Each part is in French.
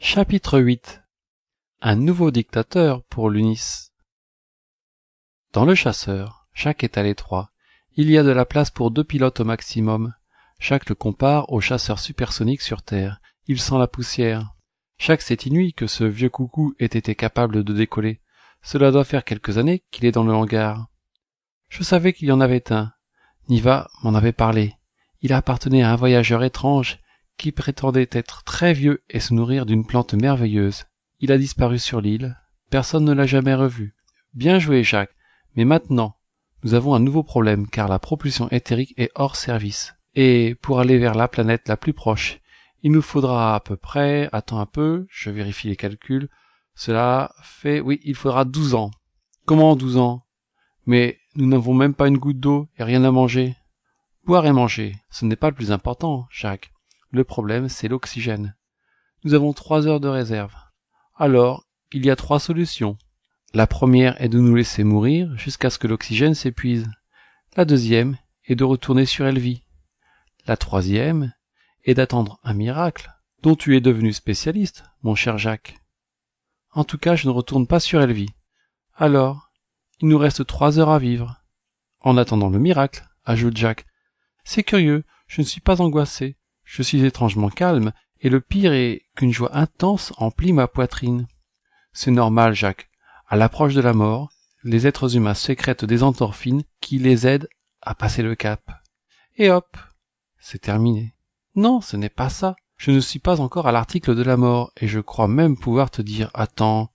Chapitre 8. Un nouveau dictateur pour l'UNIS. Dans le chasseur, Jacques est à l'étroit. Il y a de la place pour 2 pilotes au maximum. Jacques le compare au chasseur supersonique sur Terre. Il sent la poussière. Jacques s'est inouï que ce vieux coucou ait été capable de décoller. Cela doit faire quelques années qu'il est dans le hangar. Je savais qu'il y en avait un. Niva m'en avait parlé. Il appartenait à un voyageur étrange qui prétendait être très vieux et se nourrir d'une plante merveilleuse. Il a disparu sur l'île. Personne ne l'a jamais revu. Bien joué, Jacques. Mais maintenant, nous avons un nouveau problème car la propulsion éthérique est hors service. Et pour aller vers la planète la plus proche, il nous faudra à peu près, attends un peu, je vérifie les calculs, cela fait, oui, il faudra 12 ans. Comment 12 ans? Mais nous n'avons même pas une goutte d'eau et rien à manger. Boire et manger, ce n'est pas le plus important, Jacques. Le problème, c'est l'oxygène. Nous avons 3 heures de réserve. Alors, il y a 3 solutions. La première est de nous laisser mourir jusqu'à ce que l'oxygène s'épuise. La deuxième est de retourner sur Elvie. La troisième est d'attendre un miracle, dont tu es devenu spécialiste, mon cher Jacques. En tout cas, je ne retourne pas sur Elvie. Alors, il nous reste 3 heures à vivre. En attendant le miracle, ajoute Jacques. C'est curieux, je ne suis pas angoissé. Je suis étrangement calme, et le pire est qu'une joie intense emplit ma poitrine. C'est normal, Jacques. À l'approche de la mort, les êtres humains sécrètent des endorphines qui les aident à passer le cap. Et hop, c'est terminé. Non, ce n'est pas ça. Je ne suis pas encore à l'article de la mort, et je crois même pouvoir te dire « Attends ».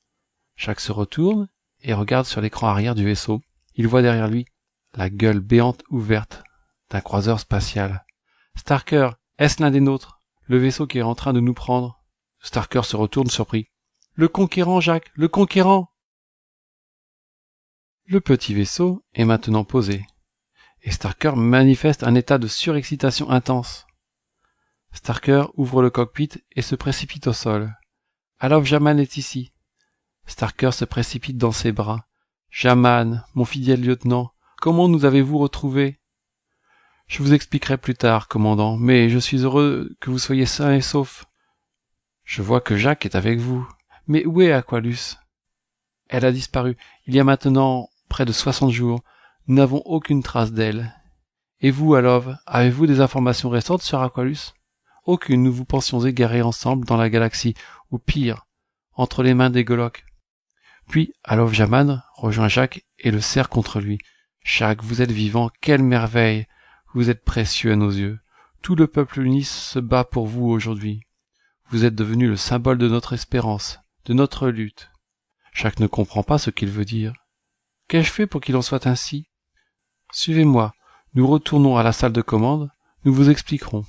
Jacques se retourne et regarde sur l'écran arrière du vaisseau. Il voit derrière lui la gueule béante ouverte d'un croiseur spatial. « Starker, est-ce l'un des nôtres? Le vaisseau qui est en train de nous prendre ?» Starker se retourne surpris. « Le conquérant, Jacques, le conquérant !» Le petit vaisseau est maintenant posé, et Starker manifeste un état de surexcitation intense. Starker ouvre le cockpit et se précipite au sol. « Alof Jaman est ici. » Starker se précipite dans ses bras. « Jaman, mon fidèle lieutenant, comment nous avez-vous retrouvés ? » « Je vous expliquerai plus tard, commandant, mais je suis heureux que vous soyez sain et sauf. Je vois que Jacques est avec vous. Mais où est Aqualus ? Elle a disparu. Il y a maintenant près de 60 jours. Nous n'avons aucune trace d'elle. Et vous, Alov, avez-vous des informations récentes sur Aqualus ? Aucune, nous vous pensions égarés ensemble dans la galaxie, ou pire, entre les mains des Goloks. Puis, Alov Jaman rejoint Jacques et le serre contre lui. Jacques, vous êtes vivant, quelle merveille! Vous êtes précieux à nos yeux. Tout le peuple uni se bat pour vous aujourd'hui. Vous êtes devenu le symbole de notre espérance, de notre lutte. Jacques ne comprend pas ce qu'il veut dire. Qu'ai-je fait pour qu'il en soit ainsi ? Suivez-moi, nous retournons à la salle de commande, nous vous expliquerons.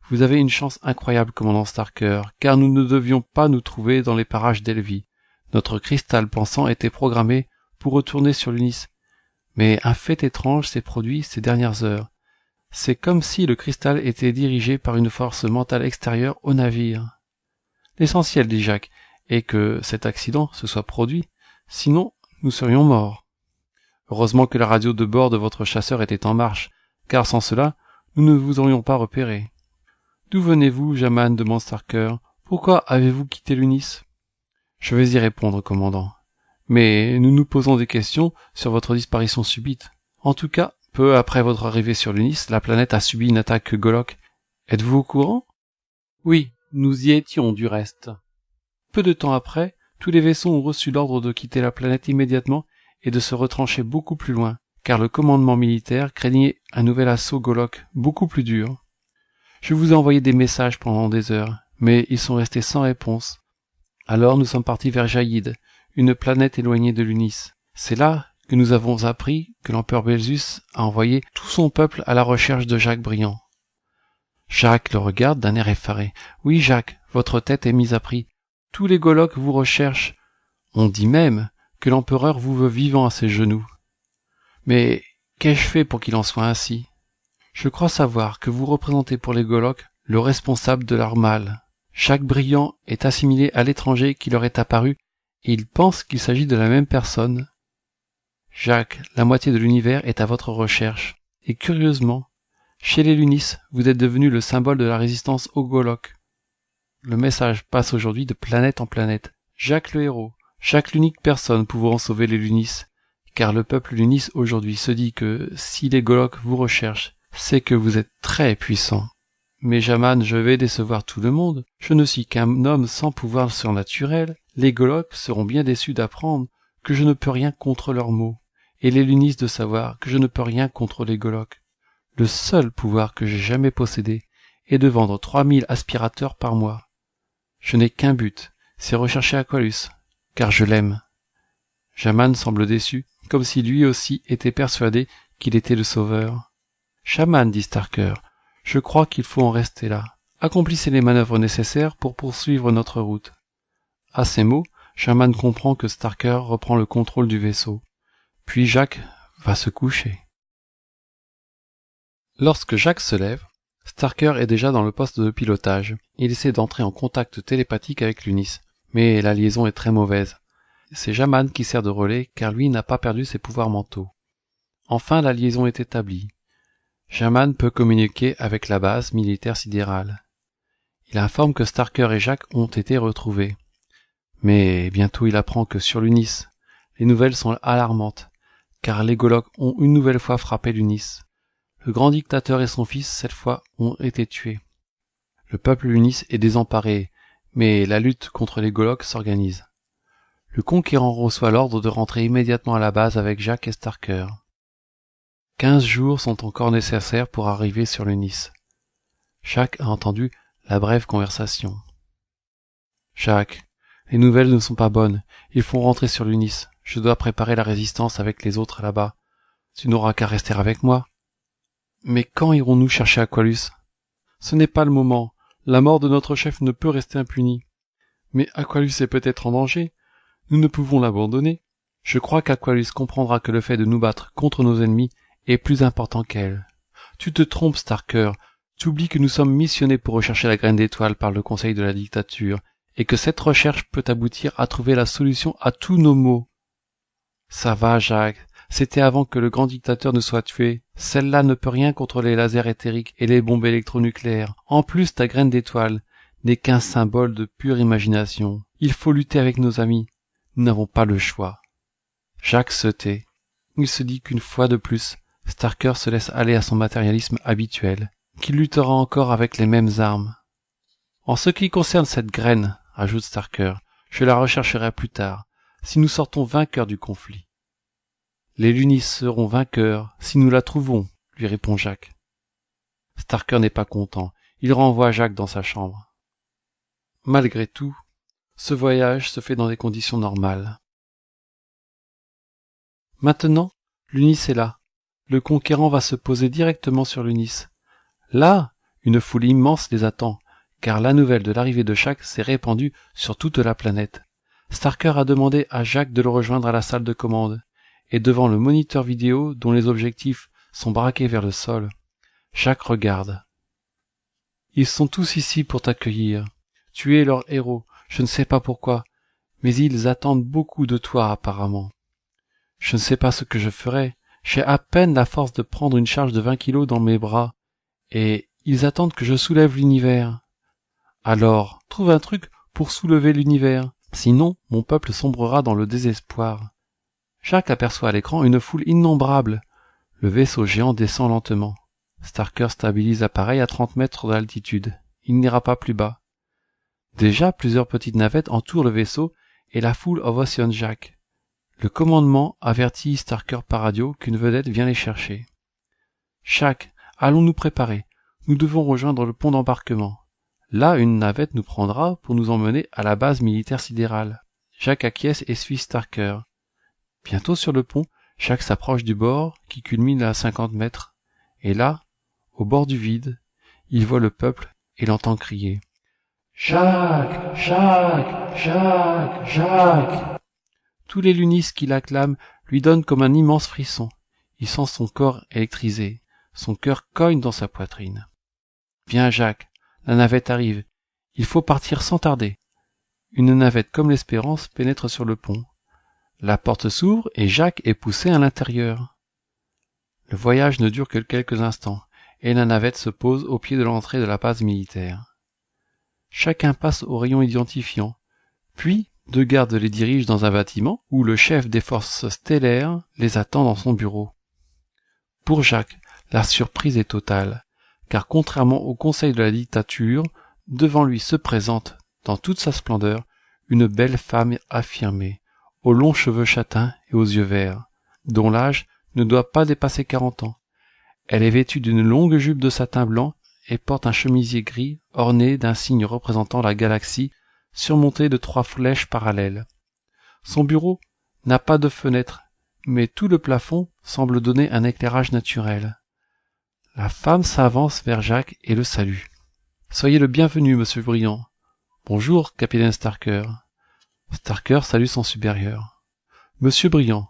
Vous avez une chance incroyable, commandant Starker, car nous ne devions pas nous trouver dans les parages d'Elvie. Notre cristal pensant était programmé pour retourner sur l'UNIS. Mais un fait étrange s'est produit ces dernières heures. C'est comme si le cristal était dirigé par une force mentale extérieure au navire. L'essentiel, dit Jacques, est que cet accident se soit produit, sinon nous serions morts. Heureusement que la radio de bord de votre chasseur était en marche, car sans cela, nous ne vous aurions pas repéré. D'où venez-vous, Jaman, demande Starker. Pourquoi avez-vous quitté l'UNIS ? Je vais y répondre, commandant. Mais nous nous posons des questions sur votre disparition subite. En tout cas, peu après votre arrivée sur l'UNIS, la planète a subi une attaque Golok. Êtes-vous au courant ? Oui, nous y étions du reste. Peu de temps après, tous les vaisseaux ont reçu l'ordre de quitter la planète immédiatement et de se retrancher beaucoup plus loin, car le commandement militaire craignait un nouvel assaut Golok beaucoup plus dur. Je vous ai envoyé des messages pendant des heures, mais ils sont restés sans réponse. Alors nous sommes partis vers Jaïd, une planète éloignée de l'UNIS. C'est là que nous avons appris que l'empereur Belzus a envoyé tout son peuple à la recherche de Jacques Briand. Jacques le regarde d'un air effaré. « Oui, Jacques, votre tête est mise à prix. Tous les Goloks vous recherchent. On dit même que l'empereur vous veut vivant à ses genoux. Mais qu'ai-je fait pour qu'il en soit ainsi ? Je crois savoir que vous représentez pour les Goloks le responsable de leur mal. Jacques Briand est assimilé à l'étranger qui leur est apparu et ils pensent qu'il s'agit de la même personne. Jacques, la moitié de l'univers est à votre recherche. Et curieusement, chez les Lunis, vous êtes devenu le symbole de la résistance aux Goloks. Le message passe aujourd'hui de planète en planète. Jacques le héros, Jacques l'unique personne pouvant sauver les Lunis, car le peuple Lunis aujourd'hui se dit que si les Goloks vous recherchent, c'est que vous êtes très puissant. Mais Jaman, je vais décevoir tout le monde. Je ne suis qu'un homme sans pouvoir surnaturel. Les Goloks seront bien déçus d'apprendre que je ne peux rien contre leurs maux, et les Lunis de savoir que je ne peux rien contre les Goloks. Le seul pouvoir que j'ai jamais possédé est de vendre 3000 aspirateurs par mois. Je n'ai qu'un but, c'est rechercher Aqualus, car je l'aime. Jaman semble déçu, comme si lui aussi était persuadé qu'il était le sauveur. Shaman, dit Starker, je crois qu'il faut en rester là. Accomplissez les manœuvres nécessaires pour poursuivre notre route. À ces mots, Shaman comprend que Starker reprend le contrôle du vaisseau. Puis Jacques va se coucher. Lorsque Jacques se lève, Starker est déjà dans le poste de pilotage. Il essaie d'entrer en contact télépathique avec Lunis, mais la liaison est très mauvaise. C'est Jaman qui sert de relais car lui n'a pas perdu ses pouvoirs mentaux. Enfin, la liaison est établie. Jaman peut communiquer avec la base militaire sidérale. Il informe que Starker et Jacques ont été retrouvés. Mais bientôt il apprend que sur Lunis, les nouvelles sont alarmantes, car les Goloks ont une nouvelle fois frappé Lunis. Le grand dictateur et son fils, cette fois, ont été tués. Le peuple Lunis est désemparé, mais la lutte contre les Goloks s'organise. Le conquérant reçoit l'ordre de rentrer immédiatement à la base avec Jacques et Starker. 15 jours sont encore nécessaires pour arriver sur Lunis. Jacques a entendu la brève conversation. Jacques, les nouvelles ne sont pas bonnes. Ils font rentrer sur Lunis. Je dois préparer la résistance avec les autres là-bas. Tu n'auras qu'à rester avec moi. Mais quand irons-nous chercher Aqualus? Ce n'est pas le moment. La mort de notre chef ne peut rester impunie. Mais Aqualus est peut-être en danger. Nous ne pouvons l'abandonner. Je crois qu'Aqualus comprendra que le fait de nous battre contre nos ennemis est plus important qu'elle. Tu te trompes, Starker. Tu oublies que nous sommes missionnés pour rechercher la graine d'étoile par le Conseil de la dictature, et que cette recherche peut aboutir à trouver la solution à tous nos maux. Ça va, Jacques. C'était avant que le grand dictateur ne soit tué. Celle-là ne peut rien contre les lasers éthériques et les bombes électronucléaires. En plus, ta graine d'étoile n'est qu'un symbole de pure imagination. Il faut lutter avec nos amis. Nous n'avons pas le choix. Jacques se tait. Il se dit qu'une fois de plus, Starker se laisse aller à son matérialisme habituel, qu'il luttera encore avec les mêmes armes. En ce qui concerne cette graine, ajoute Starker, je la rechercherai plus tard, si nous sortons vainqueurs du conflit. Les Lunis seront vainqueurs si nous la trouvons, lui répond Jacques. Starker n'est pas content, il renvoie Jacques dans sa chambre. Malgré tout, ce voyage se fait dans des conditions normales. Maintenant, Lunis est là. Le conquérant va se poser directement sur Lunis. Là, une foule immense les attend, car la nouvelle de l'arrivée de Jacques s'est répandue sur toute la planète. Starker a demandé à Jacques de le rejoindre à la salle de commande, et devant le moniteur vidéo dont les objectifs sont braqués vers le sol, Jacques regarde. Ils sont tous ici pour t'accueillir. Tu es leur héros, je ne sais pas pourquoi, mais ils attendent beaucoup de toi apparemment. Je ne sais pas ce que je ferai, j'ai à peine la force de prendre une charge de 20 kilos dans mes bras, et ils attendent que je soulève l'univers. Alors, trouve un truc pour soulever l'univers, sinon mon peuple sombrera dans le désespoir. Jacques aperçoit à l'écran une foule innombrable. Le vaisseau géant descend lentement. Starker stabilise l'appareil à 30 mètres d'altitude. Il n'ira pas plus bas. Déjà, plusieurs petites navettes entourent le vaisseau et la foule ovationne Jacques. Le commandement avertit Starker par radio qu'une vedette vient les chercher. « Jacques, allons nous préparer. Nous devons rejoindre le pont d'embarquement. Là, une navette nous prendra pour nous emmener à la base militaire sidérale. » Jacques acquiesce et suit Starker. Bientôt sur le pont, Jacques s'approche du bord qui culmine à 50 mètres. Et là, au bord du vide, il voit le peuple et l'entend crier. « Jacques, Jacques, Jacques, Jacques !» Tous les Lunis qui l'acclament lui donnent comme un immense frisson. Il sent son corps électrisé. Son cœur cogne dans sa poitrine. « Viens, Jacques, la navette arrive. Il faut partir sans tarder. » Une navette comme l'Espérance pénètre sur le pont. La porte s'ouvre et Jacques est poussé à l'intérieur. Le voyage ne dure que quelques instants et la navette se pose au pied de l'entrée de la base militaire. Chacun passe au rayon identifiant. Puis, deux gardes les dirigent dans un bâtiment où le chef des forces stellaires les attend dans son bureau. Pour Jacques, la surprise est totale, car contrairement au conseil de la dictature, devant lui se présente, dans toute sa splendeur, une belle femme affirmée, aux longs cheveux châtains et aux yeux verts, dont l'âge ne doit pas dépasser 40 ans. Elle est vêtue d'une longue jupe de satin blanc et porte un chemisier gris orné d'un signe représentant la galaxie, surmonté de 3 flèches parallèles. Son bureau n'a pas de fenêtre, mais tout le plafond semble donner un éclairage naturel. La femme s'avance vers Jacques et le salue. « Soyez le bienvenu, monsieur Briand. »« Bonjour, capitaine Starker. » Starker salue son supérieur. « Monsieur Briand,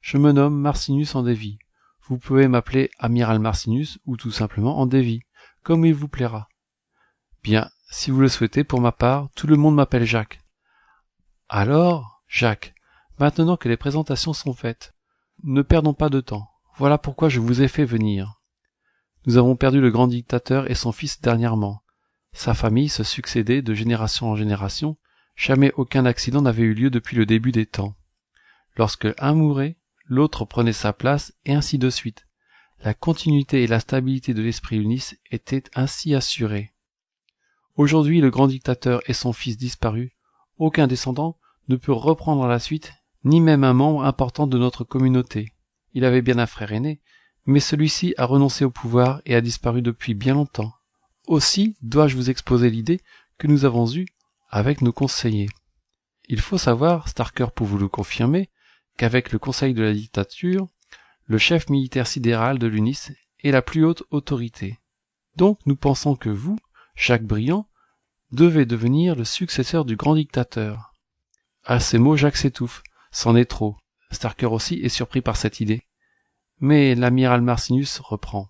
je me nomme Marcinus Andévy. Vous pouvez m'appeler Amiral Marcinus ou tout simplement Andévy, comme il vous plaira. »« Bien, si vous le souhaitez, pour ma part, tout le monde m'appelle Jacques. »« Alors, Jacques, maintenant que les présentations sont faites, ne perdons pas de temps. Voilà pourquoi je vous ai fait venir. Nous avons perdu le grand dictateur et son fils dernièrement. Sa famille se succédait de génération en génération. Jamais aucun accident n'avait eu lieu depuis le début des temps. Lorsque un mourait, l'autre prenait sa place, et ainsi de suite. La continuité et la stabilité de l'esprit Unis étaient ainsi assurées. Aujourd'hui, le grand dictateur et son fils disparus, aucun descendant ne peut reprendre la suite, ni même un membre important de notre communauté. Il avait bien un frère aîné, mais celui-ci a renoncé au pouvoir et a disparu depuis bien longtemps. Aussi dois-je vous exposer l'idée que nous avons eue avec nos conseillers. Il faut savoir, Starker pour vous le confirmer, qu'avec le conseil de la dictature, le chef militaire sidéral de l'UNIS est la plus haute autorité. Donc nous pensons que vous, Jacques Briand, devez devenir le successeur du grand dictateur. À ces mots, Jacques s'étouffe. C'en est trop. Starker aussi est surpris par cette idée. Mais l'amiral Marcinus reprend.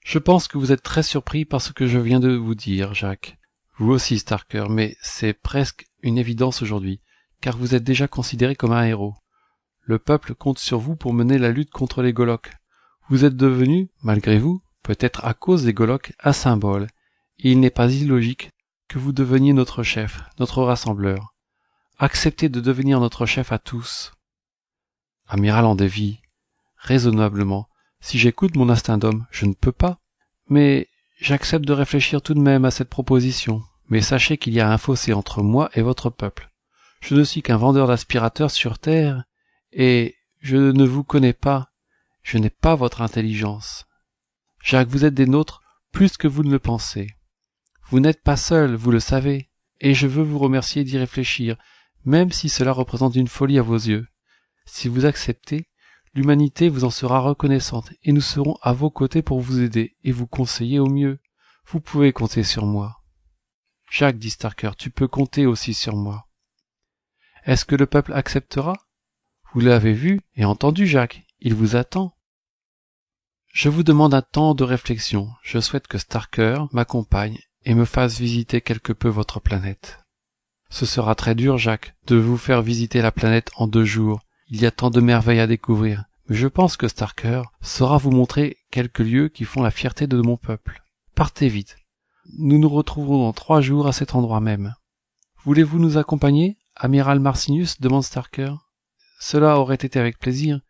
Je pense que vous êtes très surpris par ce que je viens de vous dire, Jacques. Vous aussi, Starker, mais c'est presque une évidence aujourd'hui, car vous êtes déjà considéré comme un héros. Le peuple compte sur vous pour mener la lutte contre les Goloks. Vous êtes devenu, malgré vous, peut-être à cause des Goloks, un symbole, et il n'est pas illogique que vous deveniez notre chef, notre rassembleur. Acceptez de devenir notre chef à tous. Amiral Andévy, raisonnablement, si j'écoute mon instinct d'homme, je ne peux pas. Mais j'accepte de réfléchir tout de même à cette proposition. Mais sachez qu'il y a un fossé entre moi et votre peuple. Je ne suis qu'un vendeur d'aspirateurs sur Terre, et je ne vous connais pas. Je n'ai pas votre intelligence. Jacques, vous êtes des nôtres plus que vous ne le pensez. Vous n'êtes pas seul, vous le savez, et je veux vous remercier d'y réfléchir, même si cela représente une folie à vos yeux. Si vous acceptez, l'humanité vous en sera reconnaissante, et nous serons à vos côtés pour vous aider et vous conseiller au mieux. Vous pouvez compter sur moi. Jacques, dit Starker, tu peux compter aussi sur moi. Est-ce que le peuple acceptera? Vous l'avez vu et entendu, Jacques, il vous attend. Je vous demande un temps de réflexion. Je souhaite que Starker m'accompagne et me fasse visiter quelque peu votre planète. Ce sera très dur, Jacques, de vous faire visiter la planète en 2 jours. Il y a tant de merveilles à découvrir. Mais je pense que Starker saura vous montrer quelques lieux qui font la fierté de mon peuple. Partez vite. Nous nous retrouverons dans 3 jours à cet endroit même. Voulez-vous nous accompagner, amiral Marcinus? Demande Starker. Cela aurait été avec plaisir,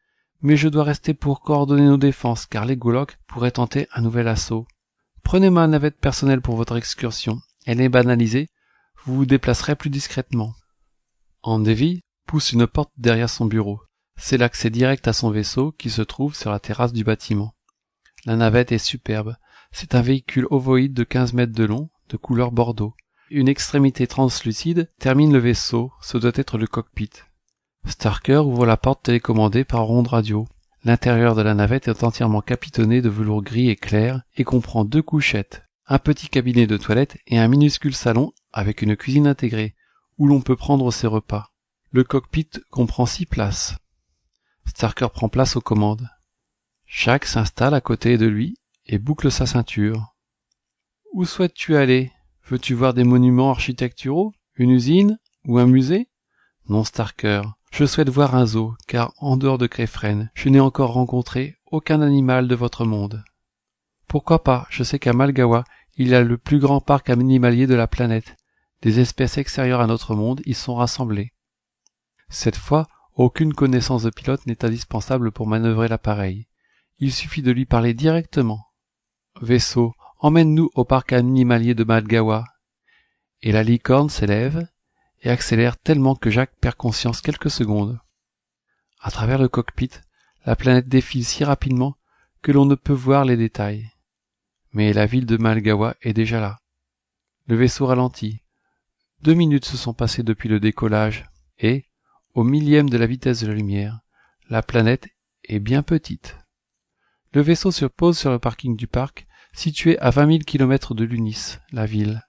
mais je dois rester pour coordonner nos défenses, car les Goloks pourraient tenter un nouvel assaut. Prenez ma navette personnelle pour votre excursion. Elle est banalisée. Vous vous déplacerez plus discrètement. Andévy pousse une porte derrière son bureau. C'est l'accès direct à son vaisseau qui se trouve sur la terrasse du bâtiment. La navette est superbe. C'est un véhicule ovoïde de 15 mètres de long, de couleur bordeaux. Une extrémité translucide termine le vaisseau, ce doit être le cockpit. Starker ouvre la porte télécommandée par onde radio. L'intérieur de la navette est entièrement capitonné de velours gris et clair et comprend 2 couchettes, un petit cabinet de toilette et un minuscule salon avec une cuisine intégrée, où l'on peut prendre ses repas. Le cockpit comprend 6 places. Starker prend place aux commandes. Jacques s'installe à côté de lui et boucle sa ceinture. « Où souhaites-tu aller? Veux-tu voir des monuments architecturaux, une usine ou un musée? » Non, Starker, je souhaite voir un zoo, car en dehors de Krefren, je n'ai encore rencontré aucun animal de votre monde. Pourquoi pas? Je sais qu'à Malgawa, il y a le plus grand parc animalier de la planète. Des espèces extérieures à notre monde y sont rassemblées. Cette fois, aucune connaissance de pilote n'est indispensable pour manœuvrer l'appareil. Il suffit de lui parler directement. « Vaisseau, emmène-nous au parc animalier de Madgawa. » Et la licorne s'élève et accélère tellement que Jacques perd conscience quelques secondes. À travers le cockpit, la planète défile si rapidement que l'on ne peut voir les détails. Mais la ville de Madgawa est déjà là. Le vaisseau ralentit. 2 minutes se sont passées depuis le décollage et, au millième de la vitesse de la lumière, la planète est bien petite. Le vaisseau se pose sur le parking du parc, situé à 20 000 km de Lunis, la ville.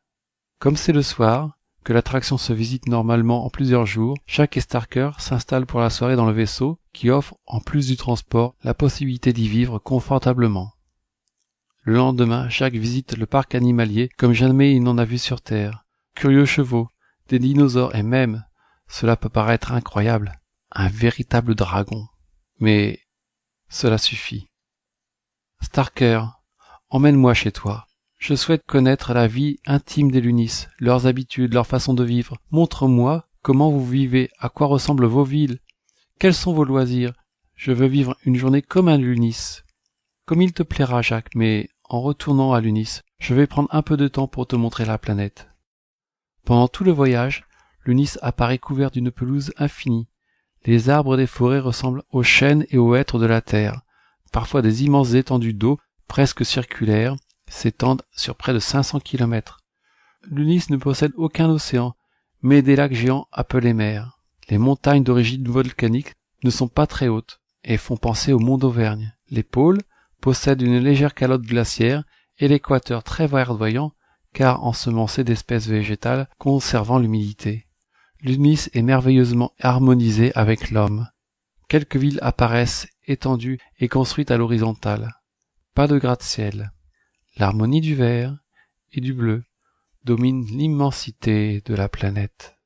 Comme c'est le soir, que l'attraction se visite normalement en plusieurs jours, Jacques et Starker s'installent pour la soirée dans le vaisseau, qui offre, en plus du transport, la possibilité d'y vivre confortablement. Le lendemain, Jacques visite le parc animalier comme jamais il n'en a vu sur Terre. Curieux chevaux, des dinosaures et même, cela peut paraître incroyable, un véritable dragon. Mais cela suffit. Starker, emmène-moi chez toi. Je souhaite connaître la vie intime des Lunis, leurs habitudes, leur façon de vivre. Montre-moi comment vous vivez, à quoi ressemblent vos villes. Quels sont vos loisirs? Je veux vivre une journée comme un Lunis. Comme il te plaira, Jacques, mais en retournant à Lunis, je vais prendre un peu de temps pour te montrer la planète. Pendant tout le voyage, Lunis apparaît couvert d'une pelouse infinie. Les arbres des forêts ressemblent aux chênes et aux hêtres de la terre. Parfois des immenses étendues d'eau, presque circulaires, s'étendent sur près de 500 km. Lunis ne possède aucun océan, mais des lacs géants appelés mers. Les montagnes d'origine volcanique ne sont pas très hautes et font penser au mont d'Auvergne. Les pôles possèdent une légère calotte glaciaire et l'équateur très verdoyant car ensemencé d'espèces végétales conservant l'humidité. Lunis est merveilleusement harmonisé avec l'homme. Quelques villes apparaissent étendues et construites à l'horizontale. Pas de gratte-ciel. L'harmonie du vert et du bleu domine l'immensité de la planète.